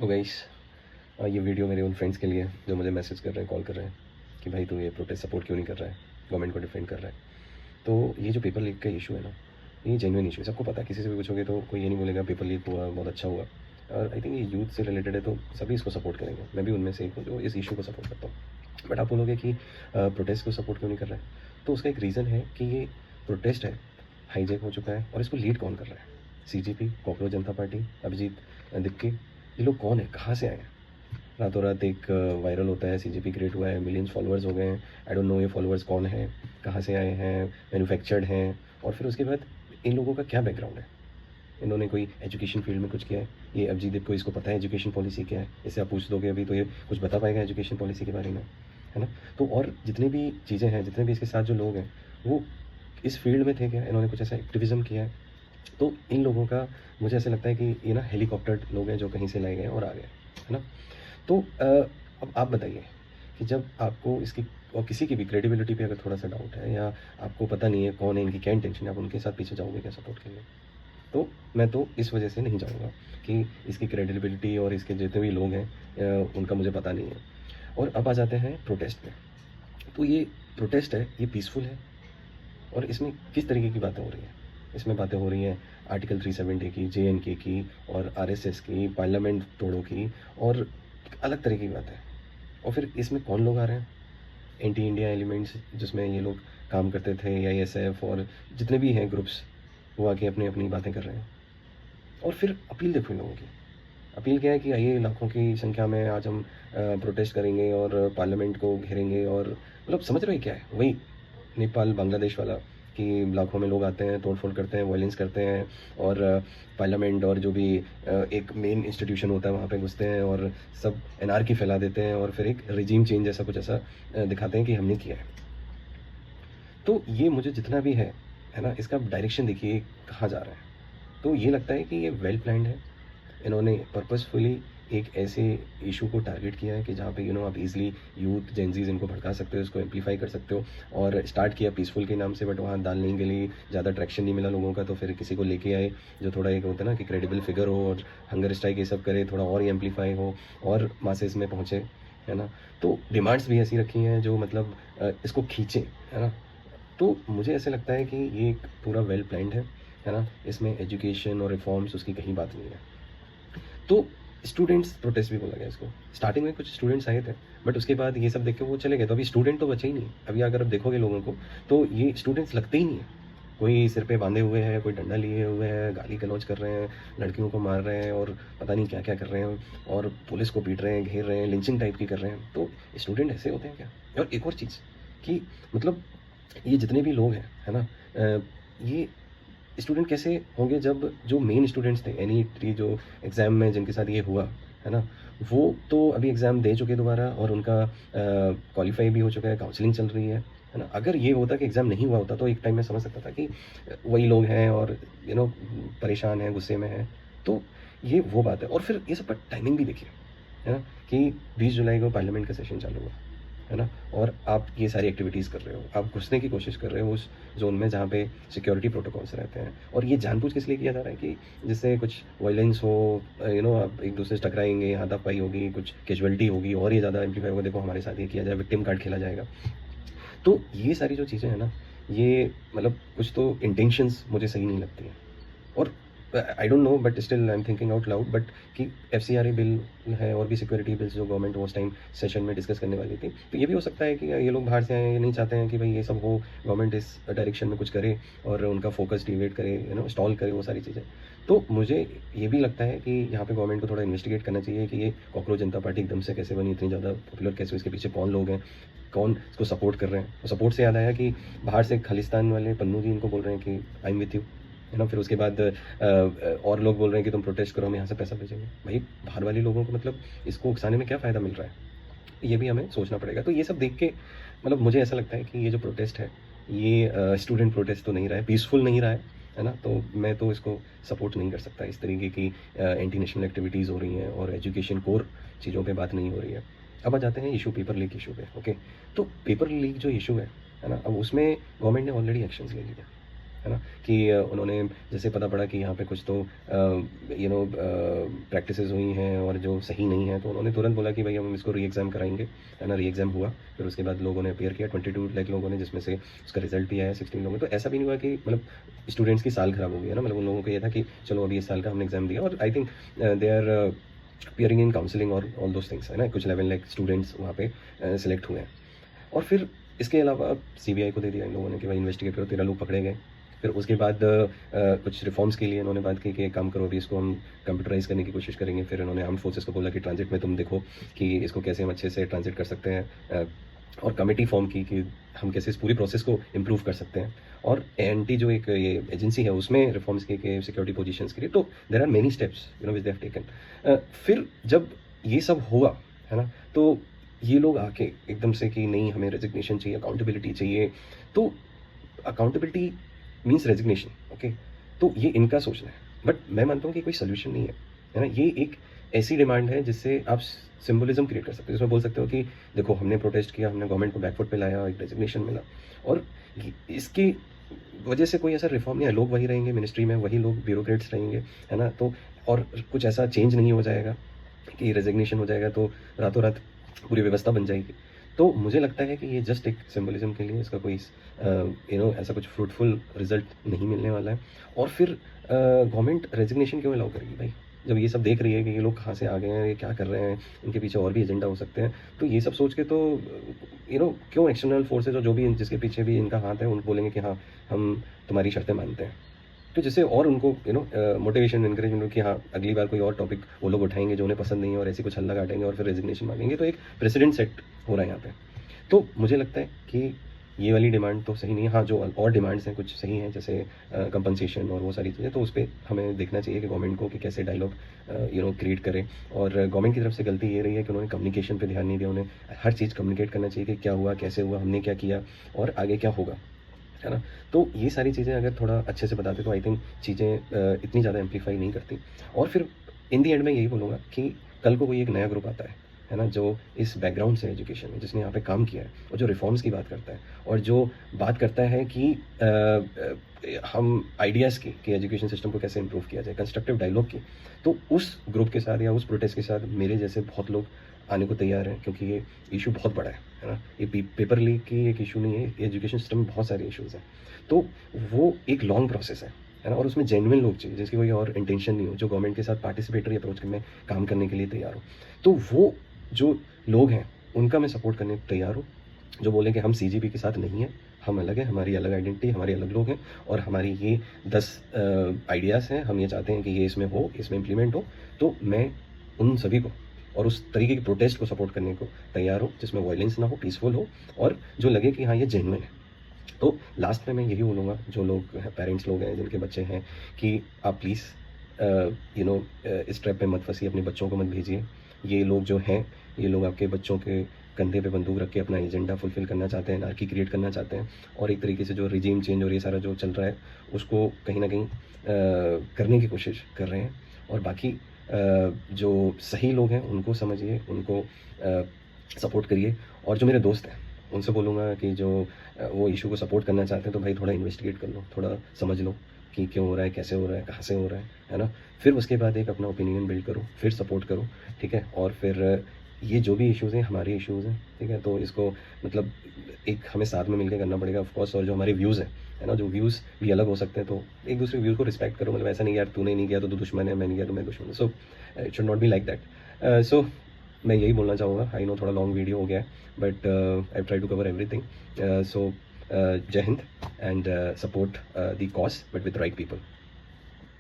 तो गाइस, ये वीडियो मेरे उन फ्रेंड्स के लिए है जो मुझे मैसेज कर रहे हैं, कॉल कर रहे हैं कि भाई तू ये प्रोटेस्ट सपोर्ट क्यों नहीं कर रहा है, गवर्नमेंट को डिफेंड कर रहा है। तो ये जो पेपर लीक का इशू है ना, ये जेन्युइन इशू है, सबको पता है। किसी से भी पूछोगे तो कोई ये नहीं बोलेगा पेपर लीक हुआ बहुत अच्छा हुआ। और आई थिंक ये यूथ से रिलेटेड है तो सभी इसको सपोर्ट करेंगे। मैं भी उनमें से एक हूँ जो इस इशू को सपोर्ट करता हूँ। बट आप बोलोगे कि प्रोटेस्ट को सपोर्ट क्यों नहीं कर रहा है, तो उसका एक रीज़न है कि ये प्रोटेस्ट है हाईजैक हो चुका है। और इसको लीड कौन कर रहा है? सीजेपी, कॉकरोच जनता पार्टी, अभिजीत दिक्की, ये लोग कौन है, कहाँ से आए हैं? रातों रात एक वायरल होता है, सीजेपी क्रिएट हुआ है, मिलियंस फॉलोअर्स हो गए हैं। आई डोंट नो ये फॉलोअर्स कौन है, कहाँ से आए हैं, मैन्युफैक्चर्ड हैं, और फिर उसके बाद इन लोगों का क्या बैकग्राउंड है? इन्होंने कोई एजुकेशन फील्ड में कुछ किया है? ये अभिजीत देव को इसको पता है एजुकेशन पॉलिसी क्या है? इससे आप पूछ दोगे अभी तो ये कुछ बता पाएगा एजुकेशन पॉलिसी के बारे में, है ना? तो और जितनी भी चीज़ें हैं, जितने भी इसके साथ जो लोग हैं, वो इस फील्ड में थे क्या? इन्होंने कुछ ऐसा एक्टिविज़म किया है? तो इन लोगों का मुझे ऐसा लगता है कि ये ना हेलीकॉप्टर लोग हैं जो कहीं से लाए गए और आ गए, है ना? तो अब आप बताइए कि जब आपको इसकी और किसी की भी क्रेडिबिलिटी पे अगर थोड़ा-सा डाउट है, या आपको पता नहीं है कौन है, इनकी क्या इंटेंशन है, आप उनके साथ पीछे जाओगे क्या सपोर्ट के लिए? तो मैं तो इस वजह से नहीं जाऊँगा कि इसकी क्रेडिबिलिटी और इसके जितने भी लोग हैं उनका मुझे पता नहीं है। और अब आ जाते हैं प्रोटेस्ट पे। तो ये प्रोटेस्ट है, ये पीसफुल है, और इसमें किस तरीके की बातें हो रही हैं? इसमें बातें हो रही हैं आर्टिकल 370 की, जेएनके की, और आरएसएस की, पार्लियामेंट तोड़ो की, और अलग तरह की बातें। और फिर इसमें कौन लोग आ रहे हैं? एंटी इंडिया एलिमेंट्स, जिसमें ये लोग काम करते थे, आईएसएफ और जितने भी हैं ग्रुप्स, वो आके अपनी अपनी बातें कर रहे हैं। और फिर अपील देखो इन लोगों की। अपील क्या है कि आइए लाखों की संख्या में आज हम प्रोटेस्ट करेंगे और पार्लियामेंट को घेरेंगे। और मतलब समझ रहे हो क्या है? वही नेपाल बांग्लादेश वाला, कि लाखों में लोग आते हैं, तोड़-फोड़ करते हैं, वायलेंस करते हैं, और पार्लियामेंट और जो भी एक मेन इंस्टीट्यूशन होता है वहाँ पे घुसते हैं और सब एनार्की फैला देते हैं, और फिर एक रिजीम चेंज जैसा कुछ ऐसा दिखाते हैं कि हमने किया है। तो ये मुझे जितना भी है ना? इसका डायरेक्शन देखिए कहाँ जा रहा है। तो ये लगता है कि ये वेल प्लान्ड है। इन्होंने पर्पसफुली एक ऐसे इशू को टारगेट किया है कि जहाँ पे आप इजीली यूथ जेनजीज इनको भड़का सकते हो, इसको एम्पलीफाई कर सकते हो। और स्टार्ट किया पीसफुल के नाम से, बट वहाँ दाल नहीं गली, ज़्यादा ट्रैक्शन नहीं मिला लोगों का, तो फिर किसी को लेके आए जो थोड़ा एक होता है ना कि क्रेडिबल फिगर हो, और हंगर स्ट्राइक ये सब करे, थोड़ा और ही एम्पलीफाई हो और मासेस में पहुँचे, है ना? तो डिमांड्स भी ऐसी रखी हैं जो मतलब इसको खींचे, है ना? तो मुझे ऐसे लगता है कि ये एक पूरा वेल प्लान्ड है ना? इसमें एजुकेशन और रिफॉर्म्स उसकी कहीं बात नहीं है। तो स्टूडेंट्स प्रोटेस्ट भी बोला गया इसको। स्टार्टिंग में कुछ स्टूडेंट्स आए थे, बट उसके बाद ये सब देख के वो चले गए, तो अभी स्टूडेंट तो बचे ही नहीं। अभी अगर आप देखोगे लोगों को, तो ये स्टूडेंट्स लगते ही नहीं है। कोई सिर पे बांधे हुए है, कोई डंडा लिए हुए है, गाली गलौज कर रहे हैं, लड़कियों को मार रहे हैं, और पता नहीं क्या-क्या कर रहे हैं, और पुलिस को पीट रहे हैं, घेर रहे हैं, लिंचिंग टाइप की कर रहे हैं। तो स्टूडेंट ऐसे होते हैं क्या? और एक और चीज़ कि मतलब ये जितने भी लोग हैं, है ना? ये स्टूडेंट कैसे होंगे जब जो मेन स्टूडेंट्स थे एनईटी जो एग्ज़ाम में जिनके साथ ये हुआ, है ना? वो तो अभी एग्ज़ाम दे चुके दोबारा, और उनका क्वालीफाई भी हो चुका है, काउंसलिंग चल रही है ना? अगर ये होता कि एग्ज़ाम नहीं हुआ होता, तो एक टाइम में समझ सकता था कि वही लोग हैं और परेशान हैं, गुस्से में हैं। तो ये वो बात है। और फिर ये सब का टाइमिंग भी देखिए, है ना? कि 20 जुलाई को पार्लियामेंट का सेशन चालू हुआ, है ना? और आप ये सारी एक्टिविटीज़ कर रहे हो, आप घुसने की कोशिश कर रहे हो उस ज़ोन में जहाँ पे सिक्योरिटी प्रोटोकॉल्स रहते हैं, और ये जानबूझ के इसलिए किया जा रहा है कि जिससे कुछ वायलेंस हो, आप एक दूसरे से टकराएँगे, हाथापाई होगी, कुछ कैजुअलिटी होगी, और ये ज़्यादा एम्प्लीफाई होगा, देखो हमारे साथ ये किया जाए, विक्टिम कार्ड खेला जाएगा। तो ये सारी जो चीज़ें हैं ना, ये मतलब कुछ तो इंटेंशंस मुझे सही नहीं लगती हैं। और I don't know, but still I am thinking out loud, but कि एफसीआरए बिल है और भी सिक्योरिटी बिल्स जो गवर्नमेंट उस टाइम सेशन में डिस्कस करने वाली थी, तो ये भी हो सकता है कि ये लोग बाहर से आए हैं, ये नहीं चाहते हैं कि भाई ये सब हो, गवर्नमेंट इस डायरेक्शन में कुछ करे और उनका फोकस डिवेट करे, स्टॉल करे वो सारी चीज़ें। तो मुझे ये भी लगता है कि यहाँ पे गवर्नमेंट को थोड़ा इन्वेस्टिगेट करना चाहिए कि ये कॉकरोच जनता पार्टी एकदम से कैसे बनी, इतनी ज़्यादा पॉपुलर कैसे, इसके पीछे कौन लोग हैं, कौन इसको सपोर्ट कर रहे हैं। और सपोर्ट से याद आया कि बाहर से खालिस्तान वाले पन्नू जी इनको बोल रहे हैं कि आई एम विथ यू, है ना? फिर उसके बाद और लोग बोल रहे हैं कि तुम प्रोटेस्ट करो, हम यहाँ से पैसा भेजेंगे। भाई बाहर वाले लोगों को मतलब इसको उकसाने में क्या फ़ायदा मिल रहा है? ये भी हमें सोचना पड़ेगा। तो ये सब देख के मतलब मुझे ऐसा लगता है कि ये जो प्रोटेस्ट है, ये स्टूडेंट प्रोटेस्ट तो नहीं रहा है, पीसफुल नहीं रहा है ना? तो मैं तो इसको सपोर्ट नहीं कर सकता। इस तरीके की एंटी नेशनल एक्टिविटीज़ हो रही हैं और एजुकेशन कोर चीज़ों पे बात नहीं हो रही है। अब आ जाते हैं इशू, पेपर लीक इशू पे, ओके? तो पेपर लीक जो इशू है ना? अब उसमें गवर्नमेंट ने ऑलरेडी एक्शंस ले लिए हैं। है ना, कि उन्होंने जैसे पता पड़ा कि यहाँ पे कुछ तो प्रैक्टिसेस हुई हैं और जो सही नहीं है, तो उन्होंने तुरंत बोला कि भाई हम इसको री एग्ज़ाम कराएंगे, है ना। री एग्ज़ाम हुआ, फिर उसके बाद लोगों ने अपियर किया, 22 लाख लोगों ने, जिसमें से उसका रिजल्ट भी आया 16 लोगों में। तो ऐसा भी नहीं हुआ कि मतलब स्टूडेंट्स की साल खराब हो गई है ना, मतलब उन लोगों को ये था कि चलो अभी इस साल का हमने एग्ज़ाम दिया, और I think they are appearing in counselling और ऑल दोज थिंग्स, है ना। कुछ 11 लाख स्टूडेंट्स वहाँ पे सिलेक्ट हुए हैं। और फिर इसके अलावा सीबीआई को दे दिया इन लोगों ने कि भाई इन्वेस्टिगेट करो, 13 लोग पकड़े गए। फिर उसके बाद कुछ रिफॉर्म्स के लिए इन्होंने बात की कि एक काम करो, अभी इसको हम कंप्यूटराइज़ करने की कोशिश करेंगे। फिर इन्होंने आर्म्ड फोर्सेस को बोला कि ट्रांजिट में तुम देखो कि इसको कैसे हम अच्छे से ट्रांजिट कर सकते हैं, और कमेटी फॉर्म की कि हम कैसे इस पूरी प्रोसेस को इम्प्रूव कर सकते हैं। और एएनटी जो एक ये एजेंसी है, उसमें रिफॉर्म्स की के सिक्योरिटी पोजीशंस के लिए। तो there are many steps which they have taken. फिर जब ये सब हुआ, है ना, तो ये लोग आके एकदम से कि नहीं हमें रेजिग्नेशन चाहिए, अकाउंटेबिलिटी चाहिए। तो अकाउंटेबिलिटी मीन्स रेजिग्नेशन, ओके। तो ये इनका सोचना है, बट मैं मानता हूँ कि कोई सोल्यूशन नहीं है ना। ये एक ऐसी डिमांड है जिससे आप सिंबलिज्म क्रिएट कर सकते हो, जिसमें बोल सकते हो कि देखो हमने प्रोटेस्ट किया, हमने गवर्नमेंट को बैकफुट पे लाया, एक रेजिग्नेशन मिला, और इसकी वजह से कोई ऐसा रिफॉर्म नहीं है। लोग वही रहेंगे मिनिस्ट्री में, वही लोग ब्यूरोक्रेट्स रहेंगे, है ना। तो और कुछ ऐसा चेंज नहीं हो जाएगा कि रेजिग्नेशन हो जाएगा तो रातों रात पूरी व्यवस्था बन जाएगी। तो मुझे लगता है कि ये जस्ट एक सिंबलिज्म के लिए, इसका कोई ऐसा कुछ फ्रूटफुल रिजल्ट नहीं मिलने वाला है। और फिर गवर्नमेंट रेजिग्नेशन क्यों अलाउ करेगी भाई, जब ये सब देख रही है कि ये लोग कहाँ से आ गए हैं, ये क्या कर रहे हैं, इनके पीछे और भी एजेंडा हो सकते हैं। तो ये सब सोच के तो क्यों एक्सटर्नल फोर्सेज और जो भी जिसके पीछे भी इनका हाथ है, उनको बोलेंगे कि हाँ हम तुम्हारी शर्तें मानते हैं। तो जिससे और उनको मोटिवेशन, एनकरेजमेंट कि हाँ अगली बार कोई और टॉपिक वो लोग उठाएंगे जो उन्हें पसंद नहीं है, और ऐसी कुछ हल्ला काटेंगे और फिर रेजिग्नेशन मांगेंगे। तो एक प्रेसिडेंट सेट हो रहा है यहाँ पे। तो मुझे लगता है कि ये वाली डिमांड तो सही नहीं है। हाँ, जो और डिमांड्स हैं कुछ सही हैं, जैसे कंपनसेशन और वो सारी चीज़ें, तो उस पर हमें देखना चाहिए कि गवर्नमेंट को कि कैसे डायलॉग क्रिएट करे। और गवर्नमेंट की तरफ से गलती ये रही है कि उन्होंने कम्युनिकेशन पे ध्यान नहीं दिया। उन्हें हर चीज़ कम्युनिकेट करना चाहिए कि क्या हुआ, कैसे हुआ, हमने क्या किया और आगे क्या होगा, है ना। तो ये सारी चीज़ें अगर थोड़ा अच्छे से बताते तो आई थिंक चीज़ें इतनी ज़्यादा एम्पलीफाई नहीं करती। और फिर इन दी एंड में यही बोलूँगा कि कल को कोई एक नया ग्रुप आता है ना, जो इस बैकग्राउंड से एजुकेशन में, जिसने यहाँ पे काम किया है और जो रिफॉर्म्स की बात करता है और जो बात करता है कि हम आइडियाज़ की कि एजुकेशन सिस्टम को कैसे इम्प्रूव किया जाए, कंस्ट्रक्टिव डायलॉग की, तो उस ग्रुप के साथ या उस प्रोटेस्ट के साथ मेरे जैसे बहुत लोग आने को तैयार हैं, क्योंकि ये इशू बहुत बड़ा है ना। ये पेपर लीक की एक इशू नहीं है, एजुकेशन सिस्टम में बहुत सारे इशूज़ हैं। तो वो एक लॉन्ग प्रोसेस है ना, और उसमें जेन्युइन लोग चाहिए जिसकी कोई और इंटेंशन नहीं हो, जो गवर्नमेंट के साथ पार्टिसिपेटरी अप्रोच में काम करने के लिए तैयार हो। तो वो जो लोग हैं उनका मैं सपोर्ट करने को तैयार हूँ, जो बोले कि हम सीजीपी के साथ नहीं हैं, हम अलग हैं, हमारी अलग आइडेंटिटी, हमारे अलग लोग हैं, और हमारी ये 10 आइडियाज़ हैं, हम ये चाहते हैं कि ये इसमें हो, इसमें इम्प्लीमेंट हो। तो मैं उन सभी को और उस तरीके की प्रोटेस्ट को सपोर्ट करने को तैयार हूँ, जिसमें वायलेंस ना हो, पीसफुल हो, और जो लगे कि हाँ ये जेन्युइन है। तो लास्ट में मैं यही बोलूँगा, जो लोग पेरेंट्स लोग हैं जिनके बच्चे हैं, कि आप प्लीज़ इस ट्रैप में मत फंसिए, अपने बच्चों को मत भेजिए। ये लोग जो हैं, ये लोग आपके बच्चों के कंधे पे बंदूक रख के अपना एजेंडा फुलफ़िल करना चाहते हैं, एनार्की क्रिएट करना चाहते हैं, और एक तरीके से जो रिजीम चेंज और ये सारा जो चल रहा है उसको कहीं न कहीं करने की कोशिश कर रहे हैं। और बाकी जो सही लोग हैं उनको समझिए, उनको सपोर्ट करिए। और जो मेरे दोस्त हैं उनसे बोलूँगा कि जो वो इशू को सपोर्ट करना चाहते हैं, तो भाई थोड़ा इन्वेस्टिगेट कर लो, थोड़ा समझ लो कि क्यों हो रहा है, कैसे हो रहा है, कहाँ से हो रहा है ना। फिर उसके बाद एक अपना ओपिनियन बिल्ड करो, फिर सपोर्ट करो, ठीक है। और फिर ये जो भी इश्यूज़ हैं हमारे इश्यूज़ हैं, ठीक है। तो इसको मतलब एक हमें साथ में मिलकर करना पड़ेगा ऑफ कोर्स। और जो हमारे व्यूज़ हैं, है ना, जो व्यूज़ भी अलग हो सकते हैं, तो एक दूसरे व्यूज़ को रिस्पेक्ट करो। मतलब ऐसा नहीं यार तूने नहीं किया तो तू दुश्मन है, मैं नहीं किया तो मैं दुश्मन हूँ। So it should not be like that. So मैं यही बोलना चाहूँगा। आई नो थोड़ा लॉन्ग वीडियो हो गया है, but I try to cover everything. So Jai Hind, and support the cause but with right people.